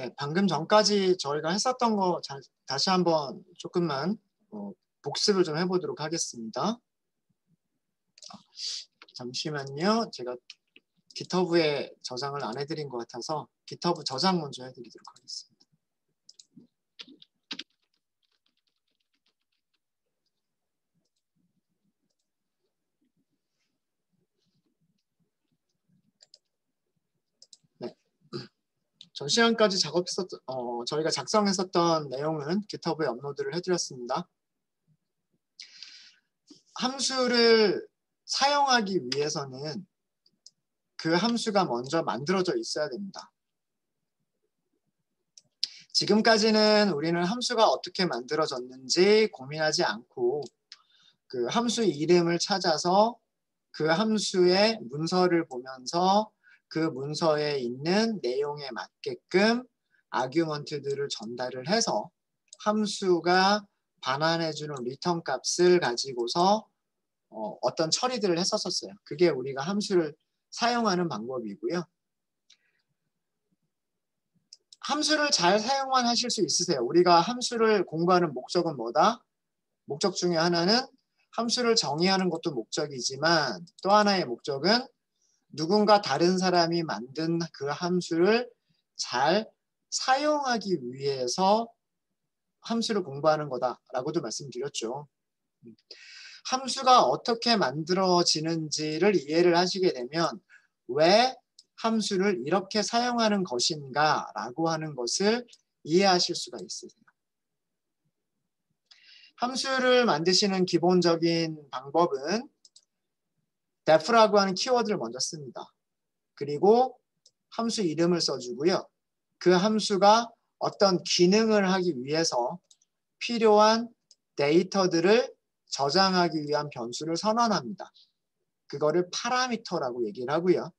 네, 방금 전까지 저희가 했었던 거 다시 한번 조금만 복습을 좀 해보도록 하겠습니다. 잠시만요. 제가 GitHub에 저장을 안 해드린 것 같아서 GitHub 저장 먼저 해드리도록 하겠습니다. 네. 전 시간까지 저희가 작성했었던 내용은 GitHub에 업로드를 해드렸습니다. 함수를 사용하기 위해서는 그 함수가 먼저 만들어져 있어야 됩니다. 지금까지는 우리는 함수가 어떻게 만들어졌는지 고민하지 않고 그 함수 이름을 찾아서 그 함수의 문서를 보면서 그 문서에 있는 내용에 맞게끔 아규먼트들을 전달을 해서 함수가 반환해주는 리턴 값을 가지고서 어떤 처리들을 했었어요. 그게 우리가 함수를 사용하는 방법이고요. 함수를 잘 사용만 하실 수 있으세요. 우리가 함수를 공부하는 목적은 뭐다? 목적 중에 하나는 함수를 정의하는 것도 목적이지만 또 하나의 목적은 누군가 다른 사람이 만든 그 함수를 잘 사용하기 위해서 함수를 공부하는 거다라고도 말씀드렸죠. 함수가 어떻게 만들어지는지를 이해를 하시게 되면 왜 함수를 이렇게 사용하는 것인가 라고 하는 것을 이해하실 수가 있으세요. 함수를 만드시는 기본적인 방법은 def라고 하는 키워드를 먼저 씁니다. 그리고 함수 이름을 써주고요. 그 함수가 어떤 기능을 하기 위해서 필요한 데이터들을 저장하기 위한 변수를 선언합니다. 그거를 파라미터라고 얘기를 하고요.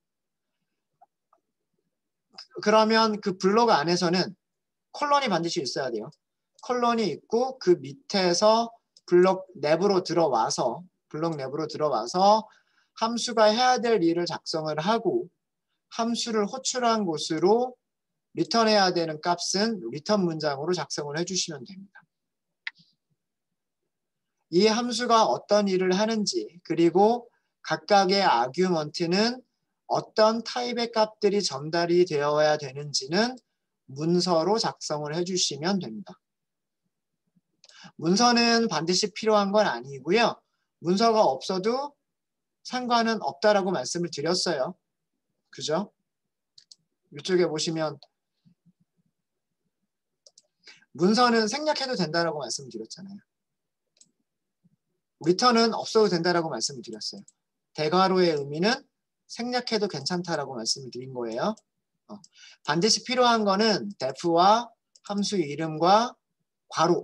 그러면 그 블록 안에서는 콜론이 반드시 있어야 돼요. 콜론이 있고 그 밑에서 블록 내부로 들어와서 함수가 해야 될 일을 작성을 하고 함수를 호출한 곳으로 리턴해야 되는 값은 리턴 문장으로 작성을 해주시면 됩니다. 이 함수가 어떤 일을 하는지 그리고 각각의 아규먼트는 어떤 타입의 값들이 전달이 되어야 되는지는 문서로 작성을 해주시면 됩니다. 문서는 반드시 필요한 건 아니고요. 문서가 없어도 상관은 없다라고 말씀을 드렸어요. 그죠? 이쪽에 보시면 문서는 생략해도 된다라고 말씀을 드렸잖아요. 리턴은 없어도 된다라고 말씀을 드렸어요. 대괄호의 의미는 생략해도 괜찮다라고 말씀을 드린 거예요. 반드시 필요한 거는 def와 함수 이름과 괄호,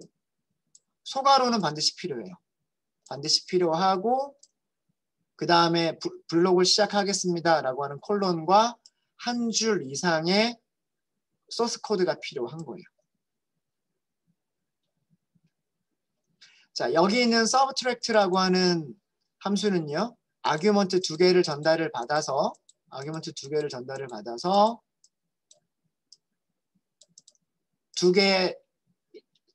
소괄호는 반드시 필요해요. 반드시 필요하고 그 다음에 블록을 시작하겠습니다 라고 하는 콜론과 한 줄 이상의 소스 코드가 필요한 거예요. 자, 여기 있는 subtract라고 하는 함수는요. 아규먼트 두 개를 전달을 받아서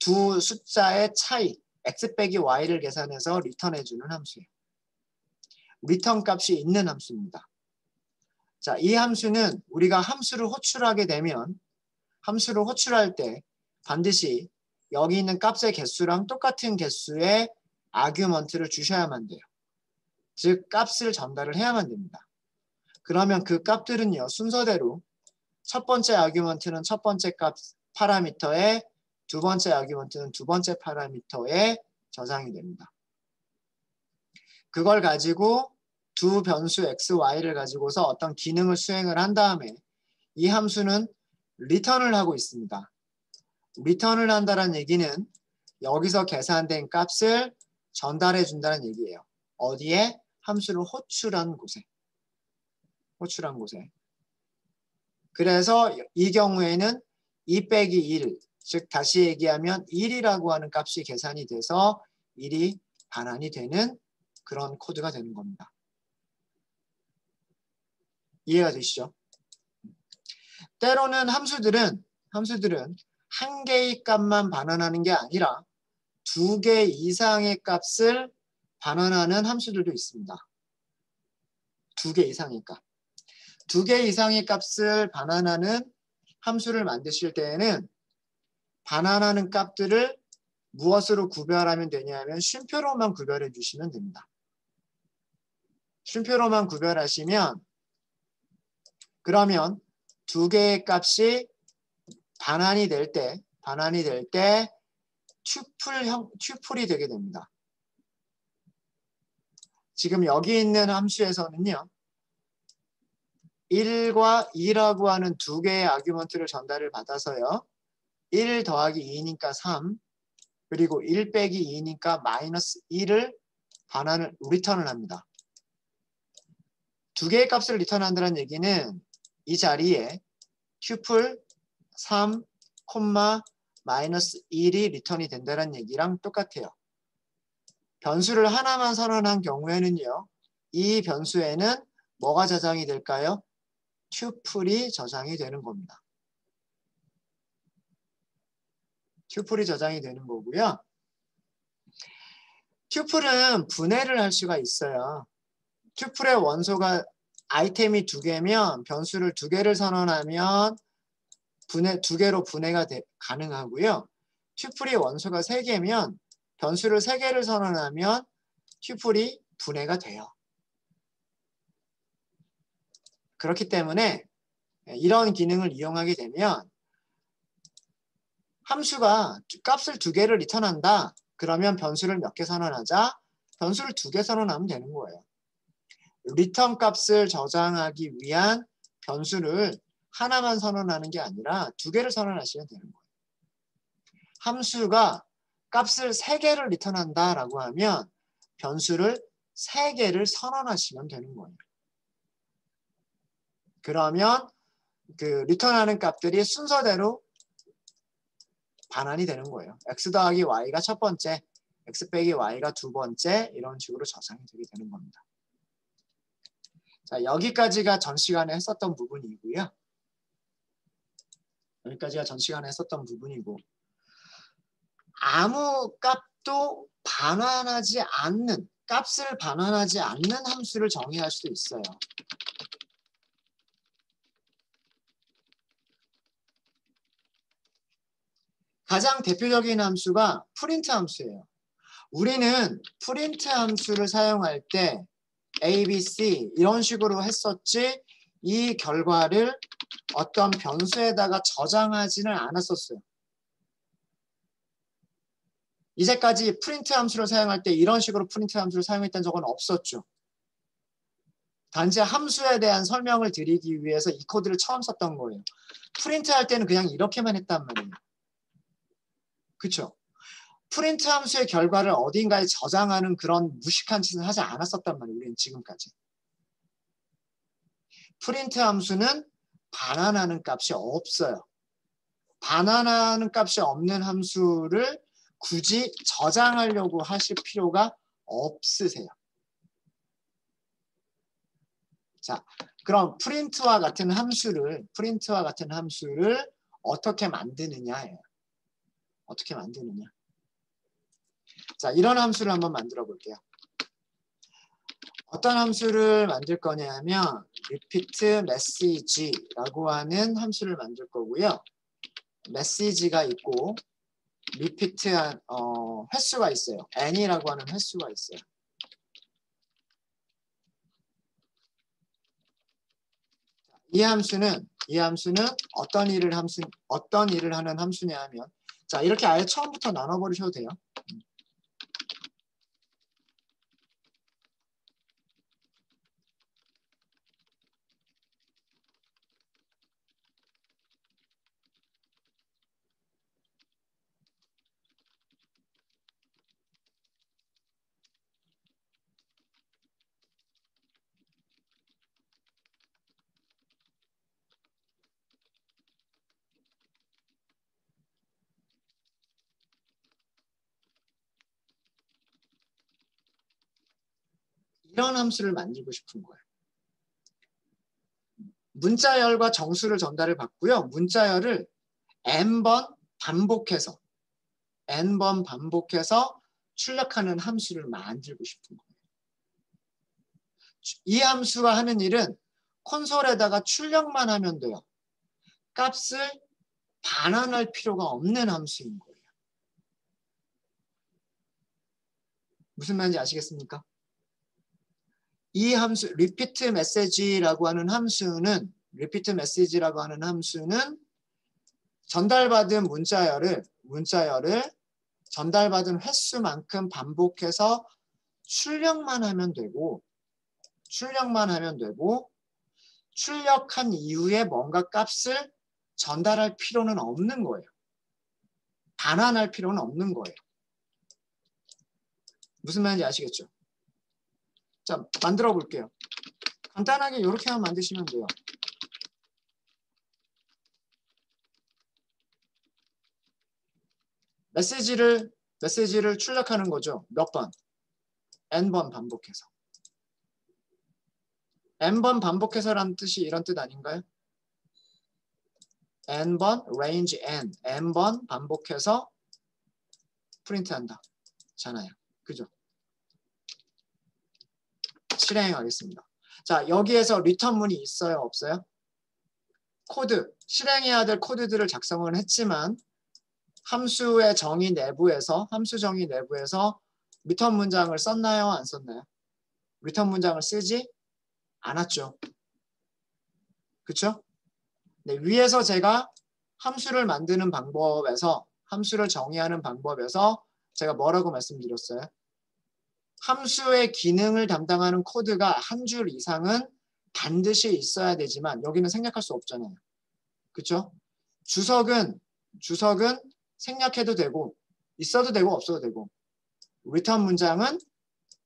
두 숫자의 차이 x 빼기 y를 계산해서 리턴해주는 함수예요. 리턴 값이 있는 함수입니다. 자, 이 함수는 우리가 함수를 호출하게 되면 함수를 호출할 때 반드시 여기 있는 값의 개수랑 똑같은 개수의 아규먼트를 주셔야만 돼요. 즉 값을 전달을 해야만 됩니다. 그러면 그 값들은요. 순서대로 첫 번째 아규먼트는 첫 번째 값 파라미터에 두 번째 아규먼트는 두 번째 파라미터에 저장이 됩니다. 그걸 가지고 두 변수 x, y를 가지고서 어떤 기능을 수행을 한 다음에 이 함수는 리턴을 하고 있습니다. 리턴을 한다는 얘기는 여기서 계산된 값을 전달해 준다는 얘기예요. 어디에? 함수를 호출한 곳에. 그래서 이 경우에는 2 빼기 1, 즉 다시 얘기하면 1이라고 하는 값이 계산이 돼서 1이 반환이 되는 그런 코드가 되는 겁니다. 이해가 되시죠? 때로는 함수들은 함수들은 한 개의 값만 반환하는 게 아니라 두 개 이상의 값을 반환하는 함수들도 있습니다. 두 개 이상의 값. 두 개 이상의 값을 반환하는 함수를 만드실 때에는 반환하는 값들을 무엇으로 구별하면 되냐면 쉼표로만 구별해 주시면 됩니다. 쉼표로만 구별하시면 그러면 두 개의 값이 반환이 될 때 튜플이 되게 됩니다. 지금 여기 있는 함수에서는요. 1과 2라고 하는 두 개의 아규먼트를 전달을 받아서요. 1 더하기 2니까 3 그리고 1 빼기 2니까 마이너스 1을 리턴을 합니다. 두 개의 값을 리턴한다는 얘기는 이 자리에 튜플 3, 마이너스 1이 리턴이 된다는 얘기랑 똑같아요. 변수를 하나만 선언한 경우에는요. 이 변수에는 뭐가 저장이 될까요? 튜플이 저장이 되는 겁니다. 튜플이 저장이 되는 거고요. 튜플은 분해를 할 수가 있어요. 튜플의 원소가 아이템이 두 개면 변수를 두 개를 선언하면 두 개로 분해가 가능하고요. 튜플이 원소가 세 개면 변수를 세 개를 선언하면 튜플이 분해가 돼요. 그렇기 때문에 이런 기능을 이용하게 되면 함수가 값을 두 개를 리턴한다. 그러면 변수를 몇 개 선언하자? 변수를 두 개 선언하면 되는 거예요. 리턴 값을 저장하기 위한 변수를 하나만 선언하는 게 아니라 두 개를 선언하시면 되는 거예요. 함수가 값을 세 개를 리턴한다라고 하면 변수를 세 개를 선언하시면 되는 거예요. 그러면 그 리턴하는 값들이 순서대로 반환이 되는 거예요. x 더하기 y가 첫 번째, x 빼기 y가 두 번째 이런 식으로 저장이 되게 되는 겁니다. 자, 여기까지가 전 시간에 했었던 부분이고요. 여기까지가 전 시간에 했었던 부분이고 아무 값도 값을 반환하지 않는 함수를 정의할 수도 있어요. 가장 대표적인 함수가 프린트 함수예요. 우리는 프린트 함수를 사용할 때 A, B, C 이런 식으로 했었지 이 결과를 어떤 변수에다가 저장하지는 않았었어요. 이제까지 프린트 함수를 사용할 때 이런 식으로 프린트 함수를 사용했던 적은 없었죠. 단지 함수에 대한 설명을 드리기 위해서 이 코드를 처음 썼던 거예요. 프린트 할 때는 그냥 이렇게만 했단 말이에요. 그렇죠? 프린트 함수의 결과를 어딘가에 저장하는 그런 무식한 짓을 하지 않았었단 말이에요. 우리는 지금까지. 프린트 함수는 반환하는 값이 없어요. 반환하는 값이 없는 함수를 굳이 저장하려고 하실 필요가 없으세요. 자, 그럼 프린트와 같은 함수를 어떻게 만드느냐예요. 어떻게 만드느냐. 자, 이런 함수를 한번 만들어 볼게요. 어떤 함수를 만들 거냐면 repeat message라고 하는 함수를 만들 거고요. message가 있고 repeat한 횟수가 있어요. n이라고 하는 횟수가 있어요. 이 함수는 어떤 일을 하는 함수냐 하면 자, 이렇게 아예 처음부터 나눠 버리셔도 돼요. 이런 함수를 만들고 싶은 거예요. 문자열과 정수를 전달을 받고요. 문자열을 n번 반복해서 출력하는 함수를 만들고 싶은 거예요. 이 함수가 하는 일은 콘솔에다가 출력만 하면 돼요. 값을 반환할 필요가 없는 함수인 거예요. 무슨 말인지 아시겠습니까? 이 함수 repeat message라고 하는 함수는 전달받은 문자열을 전달받은 횟수만큼 반복해서 출력만 하면 되고 출력한 이후에 뭔가 값을 전달할 필요는 없는 거예요. 반환할 필요는 없는 거예요. 무슨 말인지 아시겠죠? 자, 만들어 볼게요. 간단하게 이렇게만 만드시면 돼요. 메시지를 출력하는 거죠. 몇 번? n번 반복해서. n번 반복해서라는 뜻이 이런 뜻 아닌가요? n번, range n번 반복해서 프린트한다. 잖아요. 그죠? 실행하겠습니다. 자, 여기에서 리턴문이 있어요? 없어요? 코드, 실행해야 될 코드들을 작성을 했지만 함수 정의 내부에서 리턴 문장을 썼나요? 안 썼나요? 리턴 문장을 쓰지 않았죠. 그쵸? 네, 위에서 제가 함수를 만드는 방법에서 함수를 정의하는 방법에서 제가 뭐라고 말씀드렸어요? 함수의 기능을 담당하는 코드가 한 줄 이상은 반드시 있어야 되지만 여기는 생략할 수 없잖아요. 그쵸? 주석은 생략해도 되고 있어도 되고 없어도 되고 리턴 문장은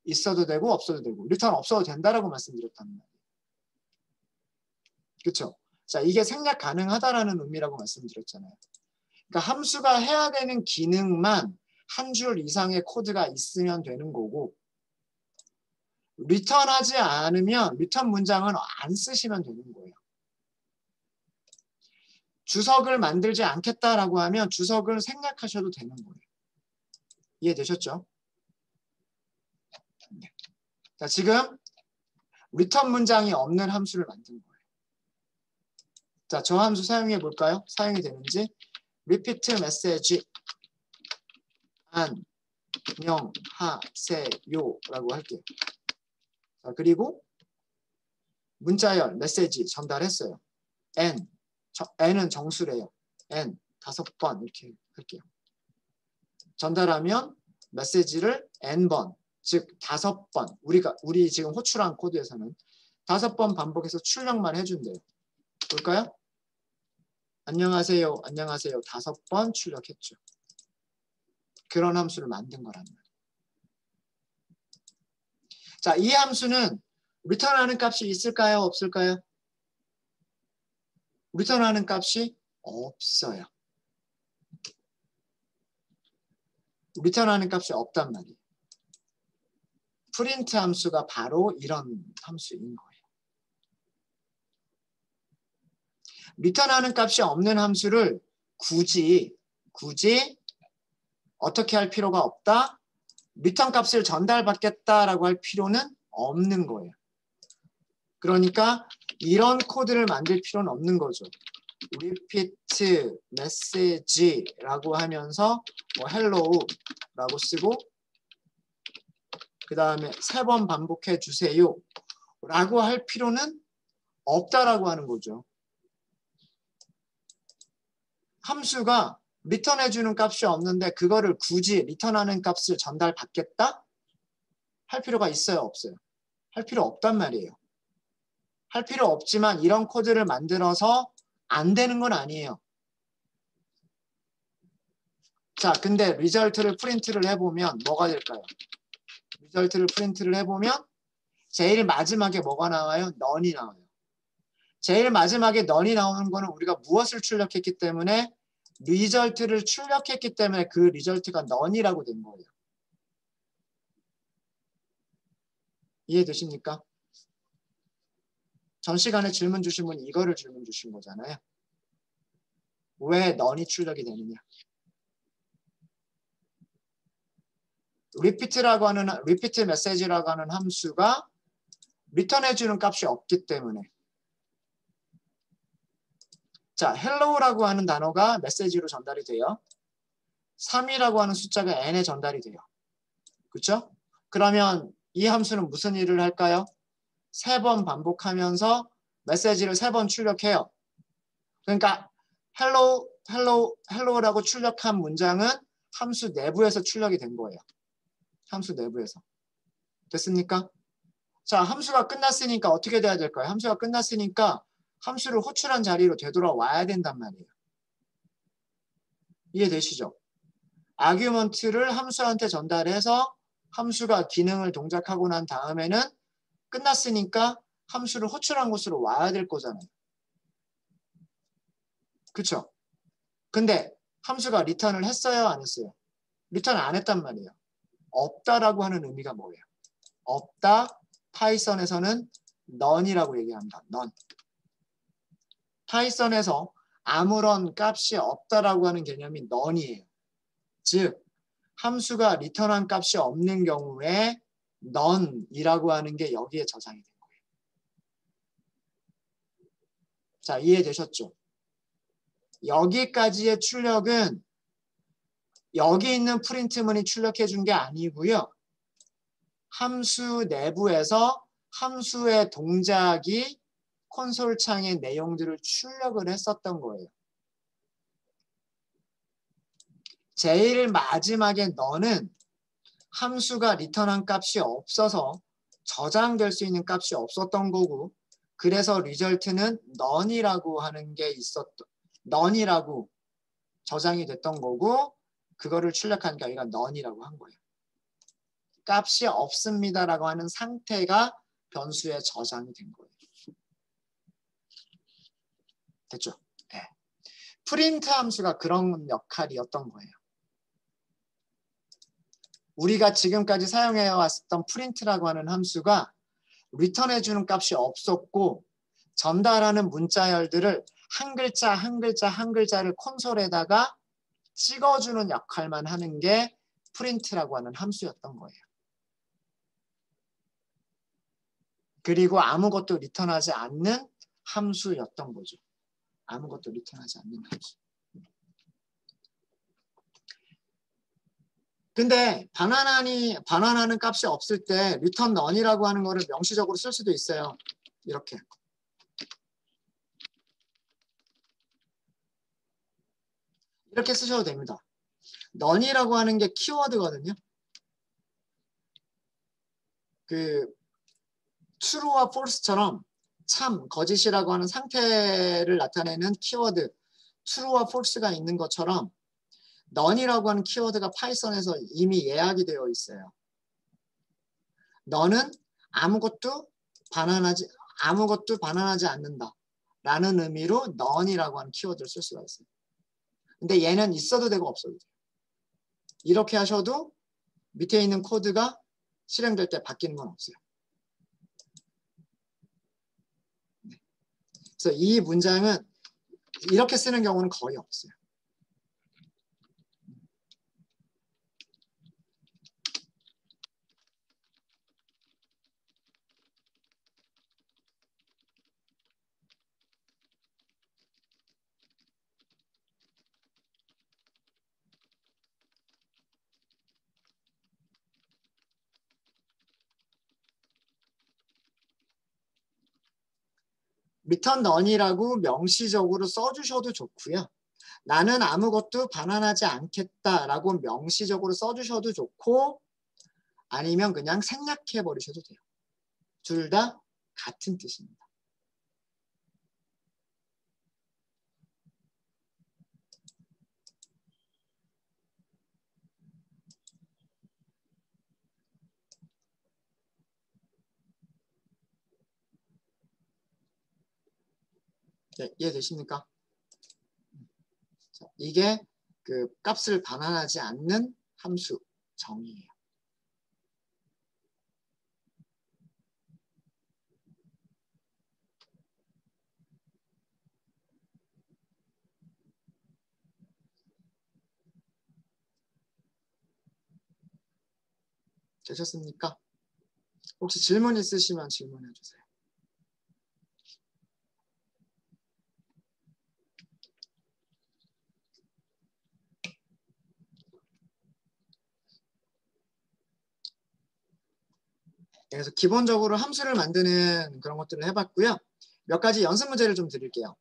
있어도 되고 없어도 되고 리턴 없어도 된다라고 말씀드렸단 말이에요. 그쵸? 자, 이게 생략 가능하다라는 의미라고 말씀드렸잖아요. 그러니까 함수가 해야 되는 기능만 한 줄 이상의 코드가 있으면 되는 거고 리턴하지 않으면 리턴 문장은 안 쓰시면 되는 거예요. 주석을 만들지 않겠다라고 하면 주석을 생략하셔도 되는 거예요. 이해되셨죠? 네. 자, 지금 리턴 문장이 없는 함수를 만든 거예요. 자, 저 함수 사용해 볼까요? 사용이 되는지. repeat message 안녕하세요라고 할게요. 자, 그리고 문자열 메시지 전달했어요. n은 정수래요. n 5번 이렇게 할게요. 전달하면 메시지를 n번, 즉 5번. 우리 지금 호출한 코드에서는 5번 반복해서 출력만 해준대요. 볼까요? 안녕하세요, 안녕하세요. 5번 출력했죠. 그런 함수를 만든 거란 말이에요. 자, 이 함수는 리턴하는 값이 있을까요? 없을까요? 리턴하는 값이 없어요. 리턴하는 값이 없단 말이에요. 프린트 함수가 바로 이런 함수인 거예요. 리턴하는 값이 없는 함수를 굳이 어떻게 할 필요가 없다? 리턴 값을 전달받겠다라고 할 필요는 없는 거예요. 그러니까 이런 코드를 만들 필요는 없는 거죠. repeat message라고 하면서 뭐 hello라고 쓰고 그 다음에 3번 반복해 주세요 라고 할 필요는 없다라고 하는 거죠. 함수가 리턴해주는 값이 없는데 그거를 굳이 리턴하는 값을 전달받겠다? 할 필요가 있어요? 없어요? 할 필요 없단 말이에요. 할 필요 없지만 이런 코드를 만들어서 안 되는 건 아니에요. 자, 근데 리절트를 프린트를 해보면 뭐가 될까요? 리절트를 프린트를 해보면 제일 마지막에 뭐가 나와요? none이 나와요. 제일 마지막에 none이 나오는 거는 우리가 무엇을 출력했기 때문에 리절트를 출력했기 때문에 그 리절트가 none이라고 된 거예요. 이해되십니까? 전 시간에 질문 주신 분이 이거를 질문 주신 거잖아요. 왜 넌이 출력이 되느냐? repeat 메시지라고 하는 함수가 리턴해주는 값이 없기 때문에. 자, hello라고 하는 단어가 메시지로 전달이 돼요. 3이라고 하는 숫자가 n에 전달이 돼요. 그렇죠? 그러면 이 함수는 무슨 일을 할까요? 3번 반복하면서 메시지를 3번 출력해요. 그러니까 hello라고 출력한 문장은 함수 내부에서 출력이 된 거예요. 함수 내부에서. 됐습니까? 자, 함수가 끝났으니까 어떻게 돼야 될까요? 함수가 끝났으니까 함수를 호출한 자리로 되돌아와야 된단 말이에요. 이해되시죠? 아규먼트를 함수한테 전달해서 함수가 기능을 동작하고 난 다음에는 끝났으니까 함수를 호출한 곳으로 와야 될 거잖아요. 그쵸? 근데 함수가 리턴을 했어요? 안 했어요? 리턴 안 했단 말이에요. 없다라고 하는 의미가 뭐예요? 없다. 파이썬에서는 none이라고 얘기합니다. none. 파이썬에서 아무런 값이 없다라고 하는 개념이 none이에요. 즉 함수가 리턴한 값이 없는 경우에 none이라고 하는 게 여기에 저장이 된 거예요. 자, 이해되셨죠? 여기까지의 출력은 여기 있는 프린트문이 출력해 준 게 아니고요. 함수 내부에서 함수의 동작이 콘솔 창의 내용들을 출력을 했었던 거예요. 제일 마지막에 너는 함수가 리턴한 값이 없어서 저장될 수 있는 값이 없었던 거고, 그래서 리절트는 none이라고 하는 게 none이라고 저장이 됐던 거고, 그거를 출력하니까 여기가 none이라고 한 거예요. 값이 없습니다라고 하는 상태가 변수에 저장이 된 거예요. 됐죠? 네. 프린트 함수가 그런 역할이었던 거예요. 우리가 지금까지 사용해 왔던 프린트라고 하는 함수가 리턴해주는 값이 없었고 전달하는 문자열들을 한 글자 한 글자 한 글자를 콘솔에다가 찍어주는 역할만 하는 게 프린트라고 하는 함수였던 거예요. 그리고 아무것도 리턴하지 않는 함수였던 거죠. 아무것도 리턴하지 않는 함수. 근데 반환하는 값이 없을 때 return none이라고 하는 거를 명시적으로 쓸 수도 있어요. 이렇게. 이렇게 쓰셔도 됩니다. none이라고 하는 게 키워드거든요. 그 true와 false처럼 참, 거짓이라고 하는 상태를 나타내는 키워드 true와 false가 있는 것처럼 none이라고 하는 키워드가 파이썬에서 이미 예약이 되어 있어요. 너는 아무것도 반환하지 않는다 라는 의미로 none이라고 하는 키워드를 쓸 수가 있어요. 근데 얘는 있어도 되고 없어도 돼요. 이렇게 하셔도 밑에 있는 코드가 실행될 때 바뀌는 건 없어요. 그래서 이 문장은 이렇게 쓰는 경우는 거의 없어요. return none이라고 명시적으로 써주셔도 좋고요. 나는 아무것도 반환하지 않겠다라고 명시적으로 써주셔도 좋고 아니면 그냥 생략해 버리셔도 돼요. 둘 다 같은 뜻입니다. 네, 이해되십니까? 자, 이게 그 값을 반환하지 않는 함수 정의예요. 되셨습니까? 혹시 질문 있으시면 질문해 주세요. 그래서 기본적으로 함수를 만드는 그런 것들을 해봤고요. 몇 가지 연습 문제를 좀 드릴게요.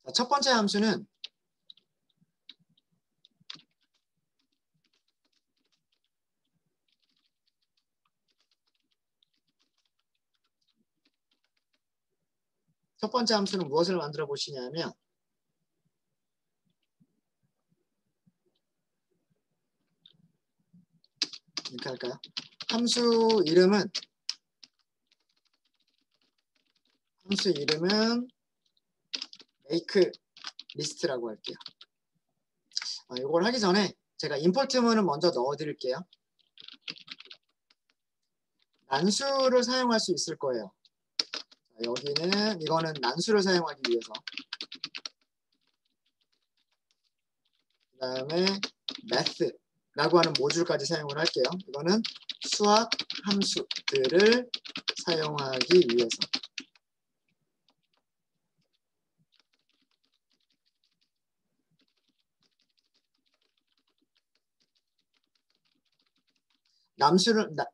자, 첫 번째 함수는 무엇을 만들어 보시냐면 이렇게 할까요? 함수 이름은 make list라고 할게요. 이걸 하기 전에 제가 임포트문을 먼저 넣어 드릴게요. 난수를 사용할 수 있을 거예요. 자, 이거는 난수를 사용하기 위해서. 그 다음에 math라고 하는 모듈까지 사용을 할게요. 이거는 수학 함수들을 사용하기 위해서.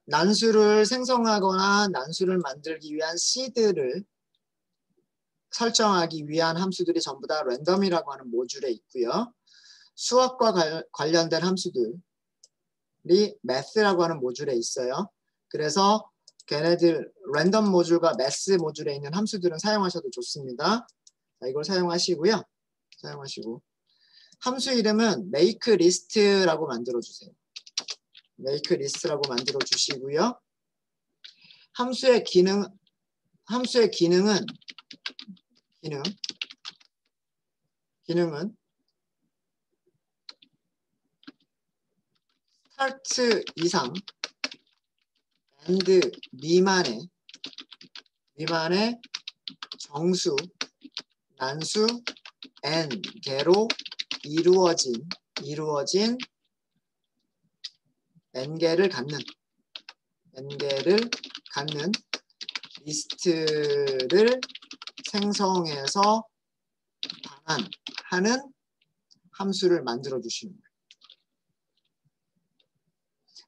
난수를 생성하거나 난수를 만들기 위한 시드를 설정하기 위한 함수들이 전부 다 랜덤이라고 하는 모듈에 있고요. 수학과 관련된 함수들이 math라고 하는 모듈에 있어요. 그래서 걔네들 랜덤 모듈과 math 모듈에 있는 함수들은 사용하셔도 좋습니다. 자, 이걸 사용하시고요. 함수 이름은 make list라고 만들어 주세요. make list라고 만들어 주시고요. 함수의 기능은 start 이상 and 미만의 정수, 난수, n 개로 이루어진 n개를 갖는 리스트를 생성해서 반환하는 함수를 만들어 주시는 거예요.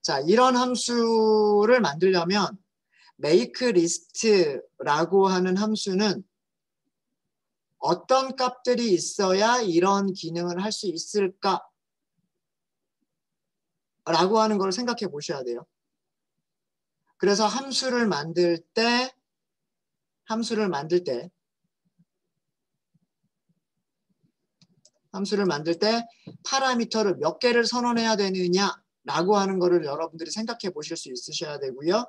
자, 이런 함수를 만들려면 make list라고 하는 함수는 어떤 값들이 있어야 이런 기능을 할 수 있을까? 라고 하는 걸 생각해 보셔야 돼요. 그래서 함수를 만들 때 파라미터를 몇 개를 선언해야 되느냐라고 하는 거를 여러분들이 생각해 보실 수 있으셔야 되고요.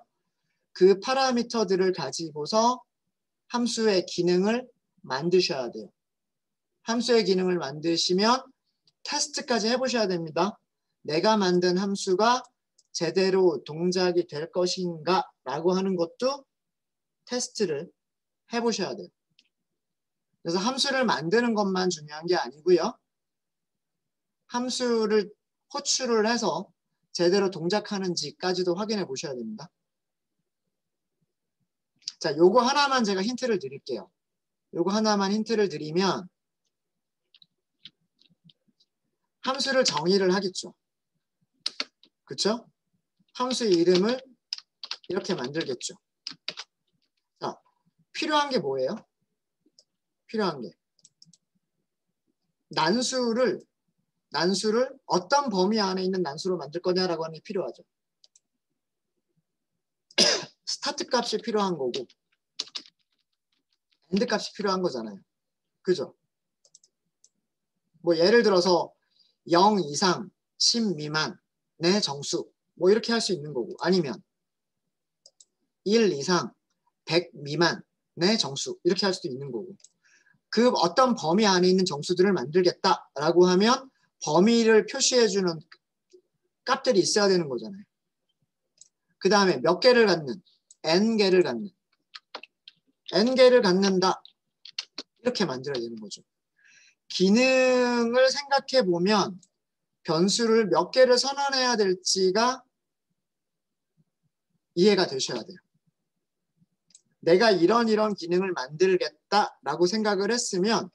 그 파라미터들을 가지고서 함수의 기능을 만드셔야 돼요. 함수의 기능을 만드시면 테스트까지 해보셔야 됩니다. 내가 만든 함수가 제대로 동작이 될 것인가 라고 하는 것도 테스트를 해보셔야 돼요. 그래서 함수를 만드는 것만 중요한 게 아니고요. 함수를 호출을 해서 제대로 동작하는지까지도 확인해 보셔야 됩니다. 자, 요거 하나만 제가 힌트를 드릴게요. 요거 하나만 힌트를 드리면 함수를 정의를 하겠죠. 그쵸? 함수의 이름을 이렇게 만들겠죠. 자, 필요한 게 뭐예요? 필요한 게 난수를 어떤 범위 안에 있는 난수로 만들 거냐라고 하는 게 필요하죠. 스타트 값이 필요한 거고 엔드 값이 필요한 거잖아요. 그죠? 뭐 예를 들어서 0 이상 10 미만의 정수 뭐 이렇게 할 수 있는 거고 아니면 1 이상 100 미만의 정수 이렇게 할 수도 있는 거고 그 어떤 범위 안에 있는 정수들을 만들겠다라고 하면 범위를 표시해주는 값들이 있어야 되는 거잖아요. 그 다음에 몇 개를 갖는 n개를 갖는 n개를 갖는다. 이렇게 만들어야 되는 거죠. 기능을 생각해 보면 변수를 몇 개를 선언해야 될지가 이해가 되셔야 돼요. 내가 이런 기능을 만들겠다라고 생각을 했으면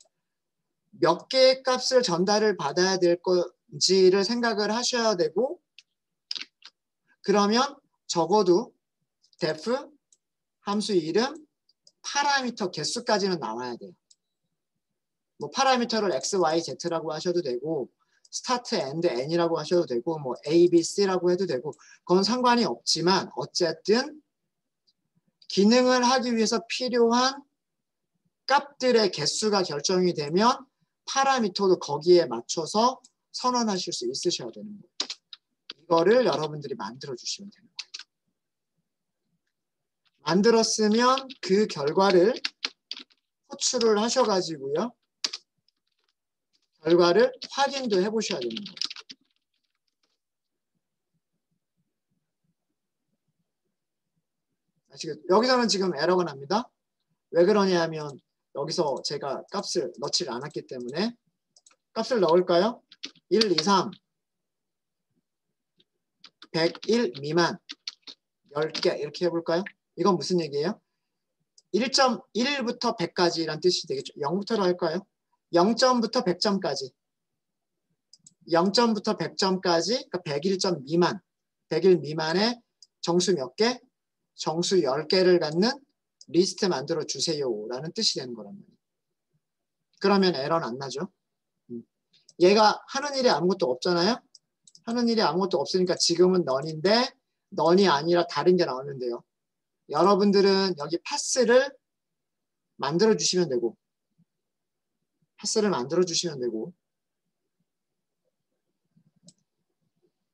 몇 개의 값을 전달을 받아야 될 건지를 생각을 하셔야 되고, 그러면 적어도 def, 함수 이름, 파라미터 개수까지는 나와야 돼요. 뭐 파라미터를 x, y, z라고 하셔도 되고 start, end, n이라고 하셔도 되고 뭐 a, b, c라고 해도 되고 그건 상관이 없지만 어쨌든 기능을 하기 위해서 필요한 값들의 개수가 결정이 되면 파라미터도 거기에 맞춰서 선언하실 수 있으셔야 되는 거예요. 이거를 여러분들이 만들어 주시면 되는 거예요. 만들었으면 그 결과를 호출을 하셔가지고요. 결과를 확인도 해보셔야 되는 거예요. 여기서는 지금 에러가 납니다. 왜 그러냐 하면 여기서 제가 값을 넣지를 않았기 때문에 값을 넣을까요? 1, 2, 3 101 미만 10개 이렇게 해볼까요? 이건 무슨 얘기예요? 1.1부터 100까지란 뜻이 되겠죠. 0부터로 할까요? 0점부터 100점까지 0점부터 100점까지 그러니까 101점 미만 100일 미만의 정수 몇 개? 정수 10개를 갖는 리스트 만들어 주세요 라는 뜻이 되는 거란 말이에요. 그러면 에러는 안 나죠. 얘가 하는 일이 아무것도 없잖아요. 하는 일이 아무것도 없으니까 지금은 넌인데 넌이 아니라 다른 게 나오는데요. 여러분들은 여기 패스를 만들어 주시면 되고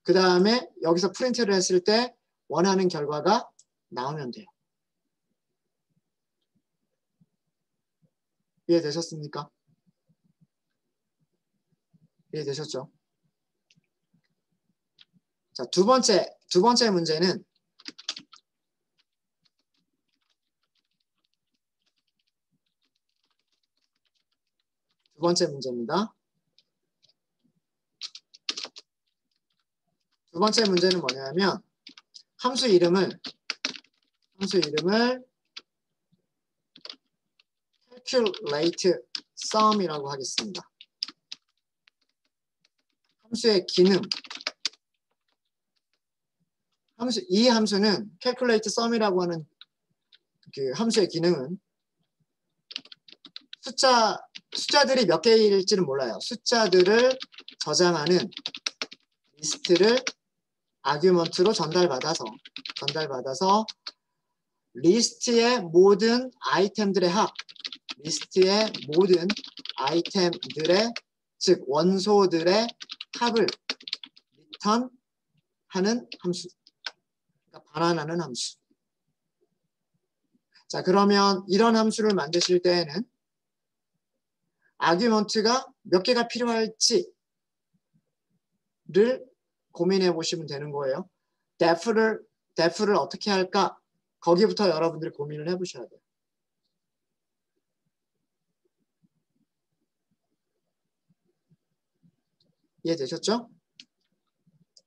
그 다음에 여기서 프린트를 했을 때 원하는 결과가 나오면 돼요. 이해되셨습니까? 이해되셨죠? 자, 두 번째 문제는 두 번째 문제입니다. 두 번째 문제는 뭐냐면 함수 이름을 calculate sum이라고 하겠습니다. 함수의 기능. 이 함수는 calculate sum이라고 하는 그 함수의 기능은 숫자들이 몇 개일지는 몰라요. 숫자들을 저장하는 리스트를 아규먼트로 전달받아서 리스트의 모든 아이템들의 합, 리스트의 모든 아이템들의 즉 원소들의 합을 리턴하는 함수. 그러니까 반환하는 함수. 자, 그러면 이런 함수를 만드실 때에는 아규먼트가 몇 개가 필요할지를 고민해 보시면 되는 거예요. def를 어떻게 할까? 거기부터 여러분들이 고민을 해보셔야 돼요. 이해되셨죠?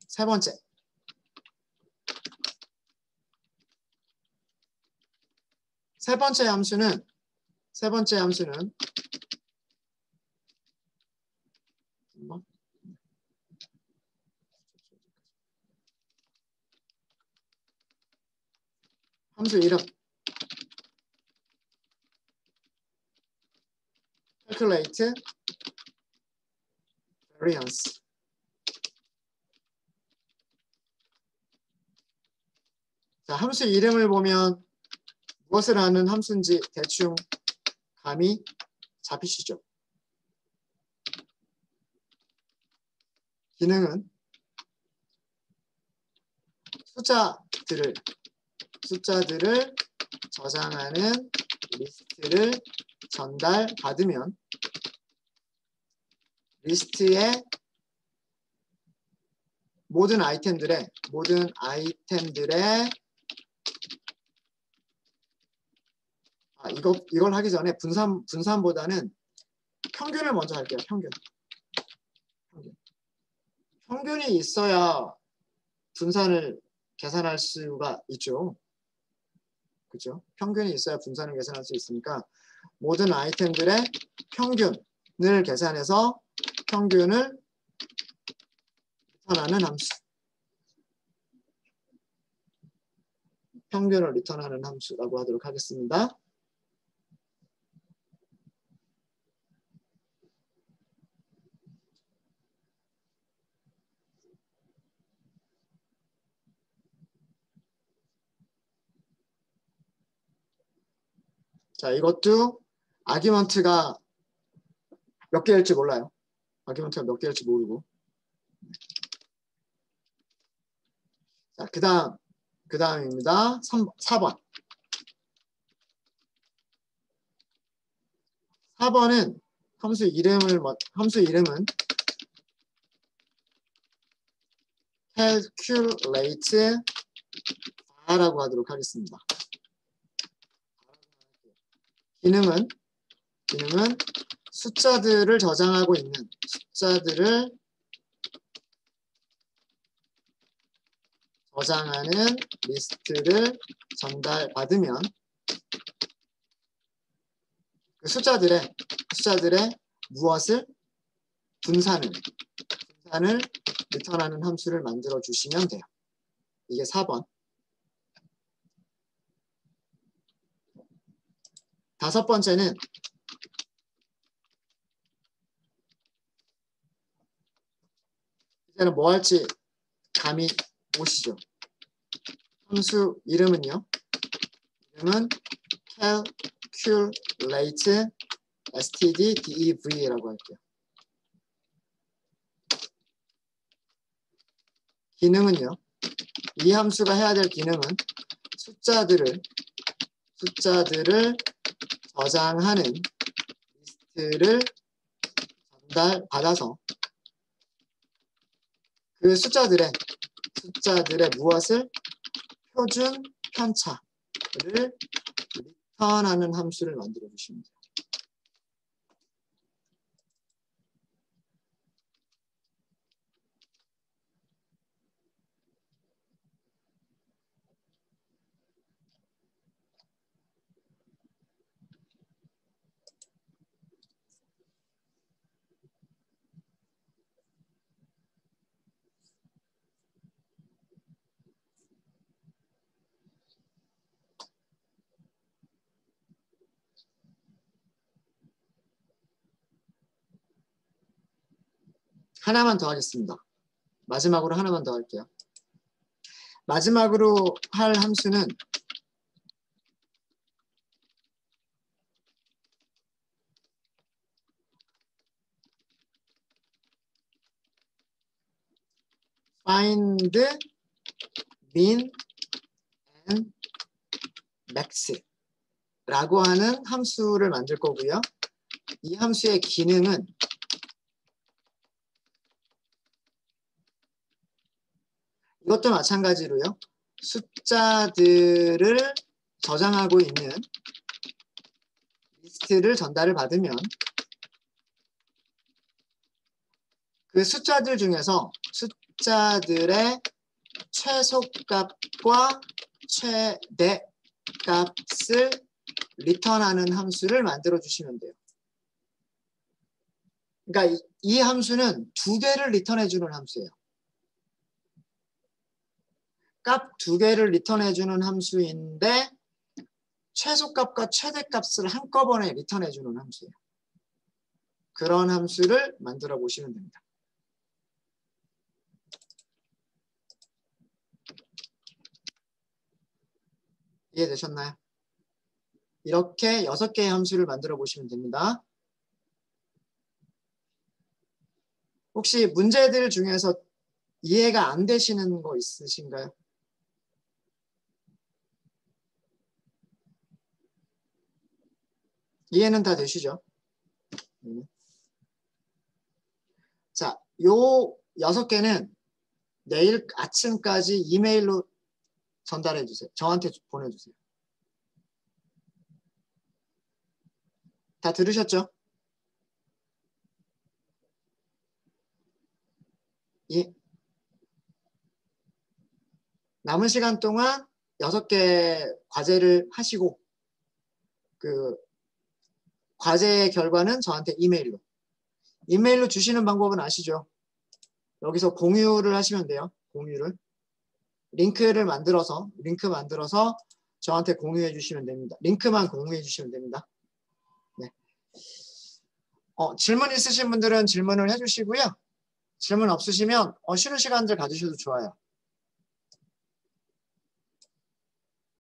세 번째. 세 번째 함수는 함수 이름 calculate variance. 자, 함수 이름을 보면 무엇을 하는 함수인지 대충 감이 잡히시죠? 기능은 숫자들을 저장하는 리스트를 전달받으면 리스트의 모든 아이템들의 이걸 하기 전에 분산보다는 평균을 먼저 할게요. 평균이 있어야 분산을 계산할 수가 있죠. 그렇죠? 평균이 있어야 분산을 계산할 수 있으니까 모든 아이템들의 평균을 계산해서 평균을 리턴하는 함수. 평균을 리턴하는 함수라고 하도록 하겠습니다. 자, 이것도 아규먼트가 몇 개일지 몰라요. 아규먼트가 몇 개일지 모르고. 자, 그 다음입니다. 4번. 4번은 함수 이름은 calculate 라고 하도록 하겠습니다. 기능은 숫자들을 저장하고 있는 숫자들을 저장하는 리스트를 전달받으면 그 숫자들의 무엇을 분산을 리턴하는 함수를 만들어 주시면 돼요. 이게 4번. 5번째는 이제는 뭐 할지 감이 오시죠? 함수 이름은요. 이름은 calculate stdev라고 할게요. 기능은요. 이 함수가 해야 될 기능은 숫자들을 저장하는 리스트를 전달받아서 그 숫자들의 무엇을 표준 편차를 리턴하는 함수를 만들어 주시면 돼요. 하나만 더 하겠습니다. 마지막으로 하나만 더 할게요. 마지막으로 할 함수는 find min and max 라고 하는 함수를 만들 거고요. 이 함수의 기능은 이것도 마찬가지로요. 숫자들을 저장하고 있는 리스트를 전달을 받으면 그 숫자들 중에서 숫자들의 최소값과 최대값을 리턴하는 함수를 만들어 주시면 돼요. 그러니까 이 함수는 2개를 리턴해 주는 함수예요. 값 2개를 리턴해 주는 함수인데 최소값과 최대값을 한꺼번에 리턴해 주는 함수예요. 그런 함수를 만들어 보시면 됩니다. 이해되셨나요? 이렇게 6개의 함수를 만들어 보시면 됩니다. 혹시 문제들 중에서 이해가 안 되시는 거 있으신가요? 이해는 다 되시죠? 자, 요 6개는 내일 아침까지 이메일로 전달해 주세요. 저한테 보내주세요. 다 들으셨죠? 예. 남은 시간 동안 6개 과제를 하시고 그 과제의 결과는 저한테 이메일로 주시는 방법은 아시죠? 여기서 공유를 하시면 돼요. 공유를. 링크 만들어서 저한테 공유해 주시면 됩니다. 링크만 공유해 주시면 됩니다. 네. 질문 있으신 분들은 질문을 해주시고요. 질문 없으시면 쉬는 시간들 가지셔도 좋아요.